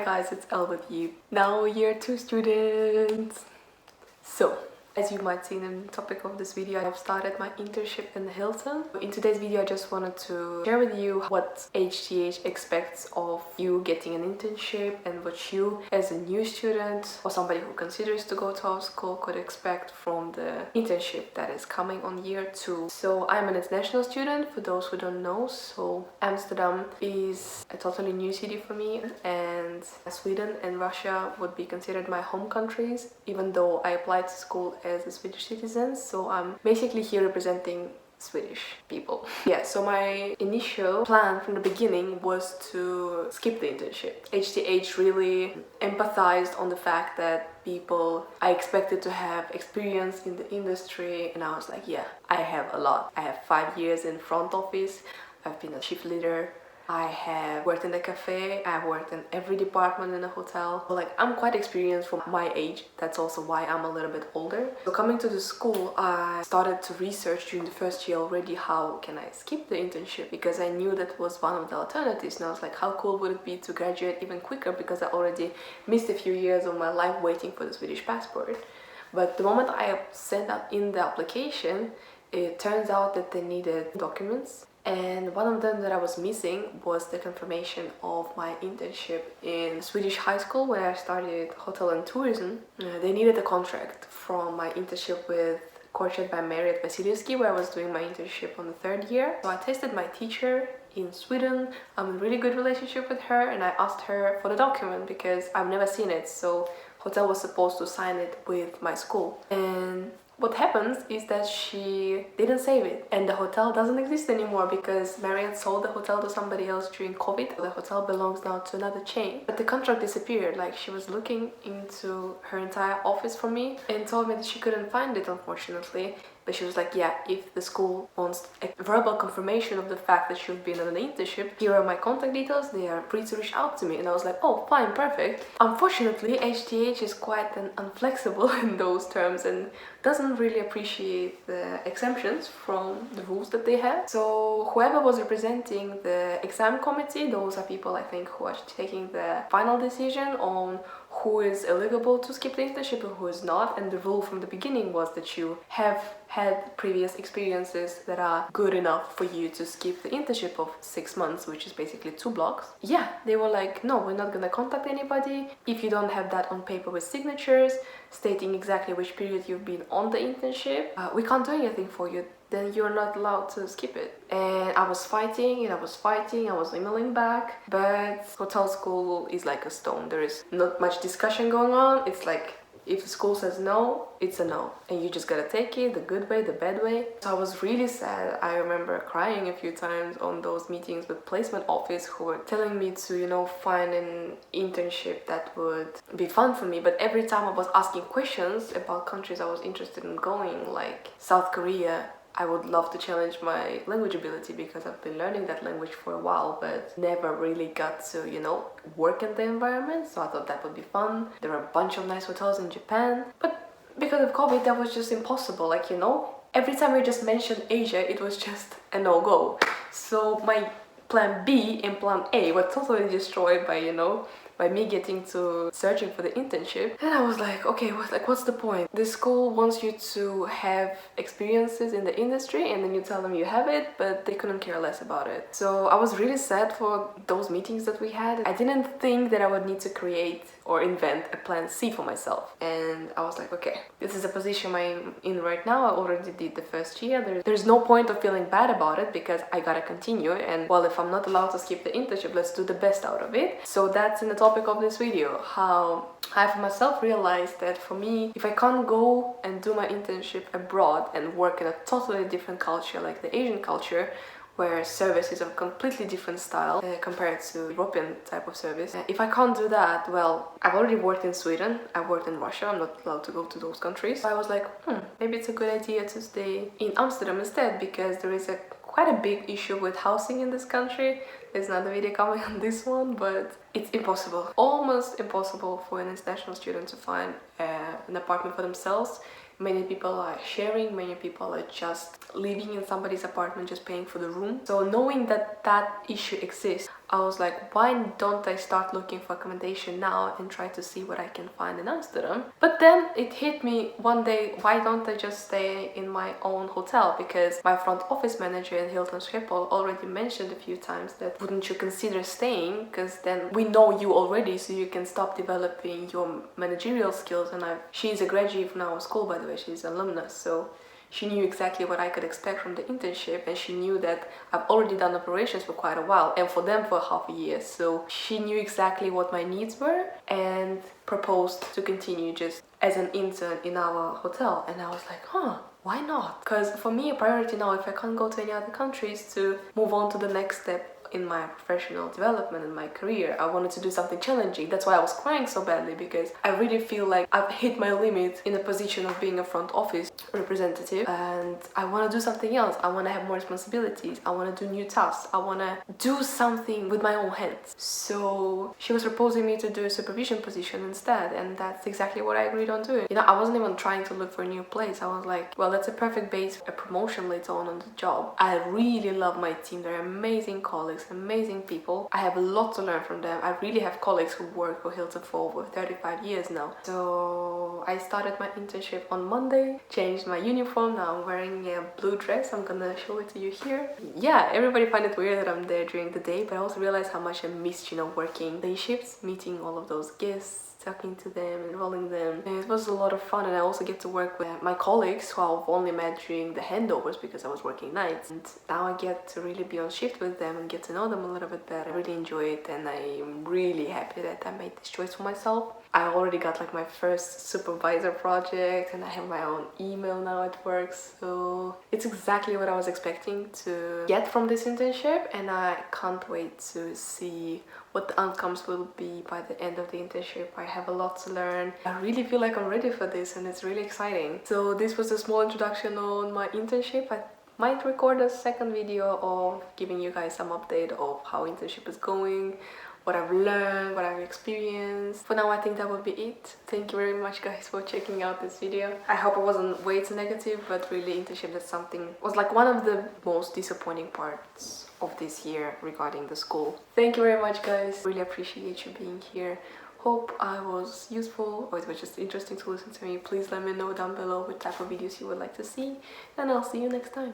guys, it's Elle with you. Now year 2 students. So, as you might see in the topic of this video, I've started my internship in Hilton. In today's video, I just wanted to share with you what HTH expects of you getting an internship and what you, as a new student or somebody who considers to go to our school, could expect from the internship that is coming on year 2. So I'm an international student, for those who don't know. So Amsterdam is a totally new city for me, and Sweden and Russia would be considered my home countries, even though I applied to school as a Swedish citizen, so I'm basically here representing Swedish people. Yeah, so my initial plan from the beginning was to skip the internship. HTH really empathized on the fact that I expected to have experience in the industry, and I was like, yeah, I have a lot. I have 5 years in front office, I've been a shift leader, I have worked in the cafe, I've worked in every department in a hotel. Like, I'm quite experienced for my age. That's also why I'm a little bit older. So coming to the school, I started to research during the first year already how can I skip the internship, because I knew that was one of the alternatives. And I was like, how cool would it be to graduate even quicker, because I already missed a few years of my life waiting for the Swedish passport. But the moment I sent out in the application, it turns out that they needed documents. And one of them that I was missing was the confirmation of my internship in Swedish high school where I studied hotel and tourism. They needed a contract from my internship with Courgette by Marriott Vasilevsky, where I was doing my internship on the 3rd year. So I tested my teacher in Sweden. I'm in a really good relationship with her, and I asked her for the document because I've never seen it. So hotel was supposed to sign it with my school. And what happens is that she didn't save it, and the hotel doesn't exist anymore because Marriott sold the hotel to somebody else during COVID. The hotel belongs now to another chain, but the contract disappeared. Like, she was looking into her entire office for me and told me that she couldn't find it, unfortunately. But she was like, yeah, if the school wants a verbal confirmation of the fact that you've been on an internship, here are my contact details, they are free to reach out to me. And I was like, oh, fine, perfect. Unfortunately, HTH is quite inflexible in those terms and doesn't really appreciate the exemptions from the rules that they have. So whoever was representing the exam committee, those are people, I think, who are taking the final decision on who is eligible to skip the internship and who is not. And the rule from the beginning was that you have had previous experiences that are good enough for you to skip the internship of 6 months, which is basically 2 blocks. Yeah, they were like, no, we're not gonna contact anybody if you don't have that on paper with signatures stating exactly which period you've been on the internship. We can't do anything for you. Then you're not allowed to skip it. And I was fighting and I was emailing back, but hotel school is like a stone. There is not much discussion going on. It's like, if the school says no, it's a no, and you just gotta take it the good way, the bad way. So I was really sad. I remember crying a few times on those meetings with placement office who were telling me to, you know, find an internship that would be fun for me. But every time I was asking questions about countries I was interested in going, like South Korea, I would love to challenge my language ability because I've been learning that language for a while, but never really got to, you know, work in the environment. So I thought that would be fun. There are a bunch of nice hotels in Japan, but because of COVID, that was just impossible. Like, you know, every time we just mentioned Asia, it was just a no-go. So my plan B and plan A were totally destroyed by, you know, by me getting to searching for the internship. And I was like, okay, what's the point? The school wants you to have experiences in the industry, and then you tell them you have it, but they couldn't care less about it. So I was really sad for those meetings that we had. I didn't think that I would need to create or invent a plan C for myself. And I was like, okay, this is a position I'm in right now. I already did the first year. There's no point of feeling bad about it because I gotta continue. And well, if I'm not allowed to skip the internship, let's do the best out of it. So that's in the topic of this video, how I for myself realized that for me, if I can't go and do my internship abroad and work in a totally different culture like the Asian culture, where service is a completely different style compared to European type of service. If I can't do that, well, I've already worked in Sweden, I've worked in Russia, I'm not allowed to go to those countries. So I was like, maybe it's a good idea to stay in Amsterdam instead, because there is quite a big issue with housing in this country. There's another video coming on this one, but it's impossible, almost impossible for an international student to find an apartment for themselves. Many people are sharing, many people are just living in somebody's apartment, just paying for the room. So knowing that that issue exists, I was like, why don't I start looking for accommodation now and try to see what I can find in Amsterdam? But then it hit me one day, why don't I just stay in my own hotel? Because my front office manager in Hilton Schiphol already mentioned a few times that wouldn't you consider staying, because then we know you already, so you can stop developing your managerial skills. And she's a graduate from our school, by the way, she's an alumnus, so she knew exactly what I could expect from the internship, and she knew that I've already done operations for quite a while, and for them for half a year. So she knew exactly what my needs were and proposed to continue just as an intern in our hotel. And I was like, why not? Because for me, a priority now, if I can't go to any other countries, to move on to the next step in my professional development and my career. I wanted to do something challenging. That's why I was crying so badly, because I really feel like I've hit my limit in a position of being a front office representative, and I want to do something else. I want to have more responsibilities. I want to do new tasks. I want to do something with my own hands. So she was proposing me to do a supervision position instead, and that's exactly what I agreed on doing. You know, I wasn't even trying to look for a new place. I was like, well, that's a perfect base for a promotion later on the job. I really love my team. They're amazing colleagues, amazing people. I have a lot to learn from them. I really have colleagues who work for Hilton for over 35 years now. So I started my internship on Monday, changed my uniform. Now I'm wearing a blue dress. I'm gonna show it to you here. Yeah, everybody find it weird that I'm there during the day, but I also realized how much I missed, you know, working day shifts, meeting all of those guests, talking to them, enrolling them. And it was a lot of fun, and I also get to work with my colleagues who I've only met during the handovers because I was working nights. And now I get to really be on shift with them and get to know them a little bit better. I really enjoy it, and I'm really happy that I made this choice for myself. I already got like my first supervisor project, and I have my own email now at work, so it's exactly what I was expecting to get from this internship, and I can't wait to see what the outcomes will be by the end of the internship. I have a lot to learn. I really feel like I'm ready for this, and it's really exciting. So this was a small introduction on my internship. I might record a second video of giving you guys some update of how internship is going, what I've learned, what I've experienced. For now, I think that would be it. Thank you very much, guys, for checking out this video. I hope it wasn't way too negative, but really internship was like one of the most disappointing parts of this year regarding the school. Thank you very much, guys. Really appreciate you being here. Hope I was useful, or it was just interesting to listen to me. Please let me know down below what type of videos you would like to see, and I'll see you next time.